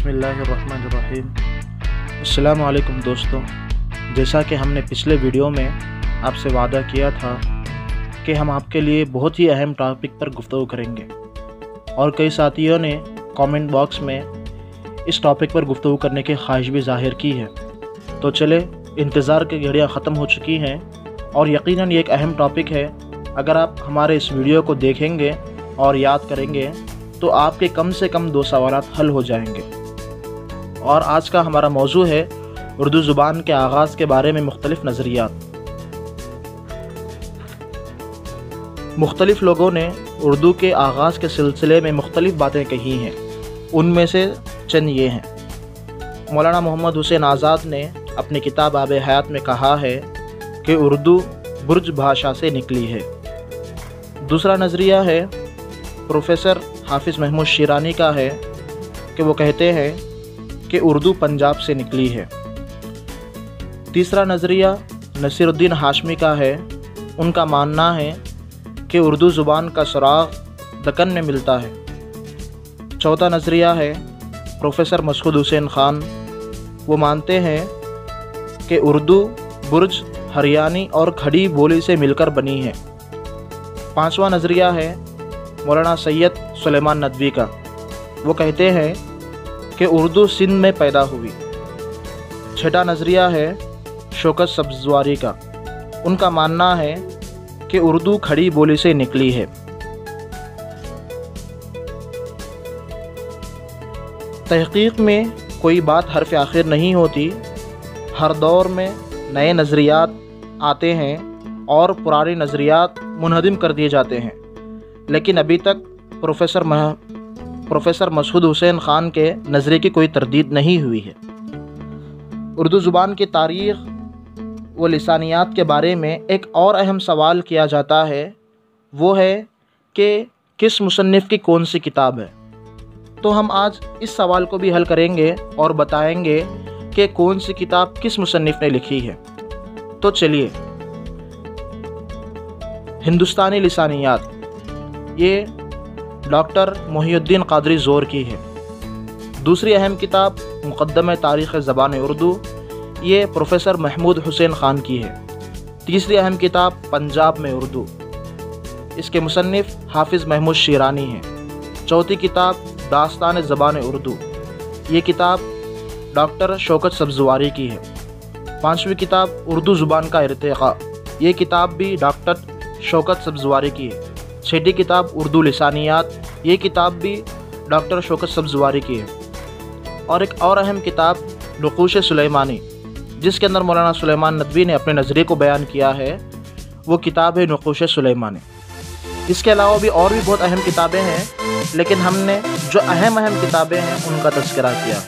بسم اللہ الرحمن الرحیم۔ السلام علیکم دوستوں، جیسا کہ ہم نے پچھلے ویڈیو میں آپ سے وعدہ کیا تھا کہ ہم آپ کے لیے بہت ہی اہم ٹاپک پر گفتگو کریں گے، اور کئی ساتھیوں نے کامنٹ باکس میں اس ٹاپک پر گفتگو کرنے کی خواہش بھی ظاہر کی ہے۔ تو چلے، انتظار کی گھڑیاں ختم ہو چکی ہیں اور یقیناً یہ ایک اہم ٹاپک ہے۔ اگر آپ ہمارے اس ویڈیو کو دیکھیں گے اور یاد کریں گے تو آپ کے کم سے کم 2 سوالات حل ہو جائیں گے۔ اور آج کا ہمارا موضوع ہے اردو زبان کے آغاز کے بارے میں مختلف نظریات۔ مختلف لوگوں نے اردو کے آغاز کے سلسلے میں مختلف باتیں کہی ہیں، ان میں سے چند یہ ہیں۔ مولانا محمد حسین آزاد نے اپنی کتاب آب حیات میں کہا ہے کہ اردو برج بھاشا سے نکلی ہے۔ دوسرا نظریہ ہے پروفیسر حافظ محمود شیرانی کا ہے کہ وہ کہتے ہیں کہ اردو پنجاب سے نکلی ہے۔ تیسرا نظریہ نصیر الدین ہاشمی کا ہے، ان کا ماننا ہے کہ اردو زبان کا سراغ دکن میں ملتا ہے۔ چوتھا نظریہ ہے پروفیسر مسعود حسین خان، وہ مانتے ہیں کہ اردو برج، ہریانی اور کھڑی بولی سے مل کر بنی ہے۔ پانچواں نظریہ ہے مولانا سید سلیمان ندوی کا، وہ کہتے ہیں کہ اردو سندھ میں پیدا ہوئی۔ چھٹا نظریہ ہے شوکت سبزواری کا، ان کا ماننا ہے کہ اردو کھڑی بولی سے نکلی ہے۔ تحقیق میں کوئی بات حرف آخر نہیں ہوتی، ہر دور میں نئے نظریات آتے ہیں اور پرانے نظریات منہدم کر دیے جاتے ہیں، لیکن ابھی تک پروفیسر مسعود حسین خان کے نظریے کی کوئی تردید نہیں ہوئی ہے۔ اردو زبان کی تاریخ و لسانیات کے بارے میں ایک اور اہم سوال کیا جاتا ہے، وہ ہے کہ کس مصنف کی کون سی کتاب ہے۔ تو ہم آج اس سوال کو بھی حل کریں گے اور بتائیں گے کہ کون سی کتاب کس مصنف نے لکھی ہے۔ تو چلیے، ہندوستانی لسانیات، یہ ڈاکٹر محی الدین قادری زور کی ہے۔ دوسری اہم کتاب مقدمہ تاریخ زبان اردو، یہ پروفیسر محمود حسین خان کی ہے۔ تیسری اہم کتاب پنجاب میں اردو، اس کے مصنف حافظ محمود شیرانی ہیں۔ چوتھی کتاب داستان زبان اردو، یہ کتاب ڈاکٹر شوکت سبزواری کی ہے۔ پانچویں کتاب اردو زبان کا ارتقاء، یہ کتاب بھی ڈاکٹر شوکت سبزواری کی ہے۔ چھٹی کتاب اردو لسانیات، یہ کتاب بھی ڈاکٹر شوکت سبزواری کی ہے۔ اور ایک اور اہم کتاب نقوش سلیمانی، جس کے اندر مولانا سلیمان ندوی نے اپنے نظریے کو بیان کیا ہے، وہ کتاب ہے نقوش سلیمانی۔ اس کے علاوہ بھی اور بھی بہت اہم کتابیں ہیں، لیکن ہم نے جو اہم کتابیں ہیں ان کا تذکرہ کیا۔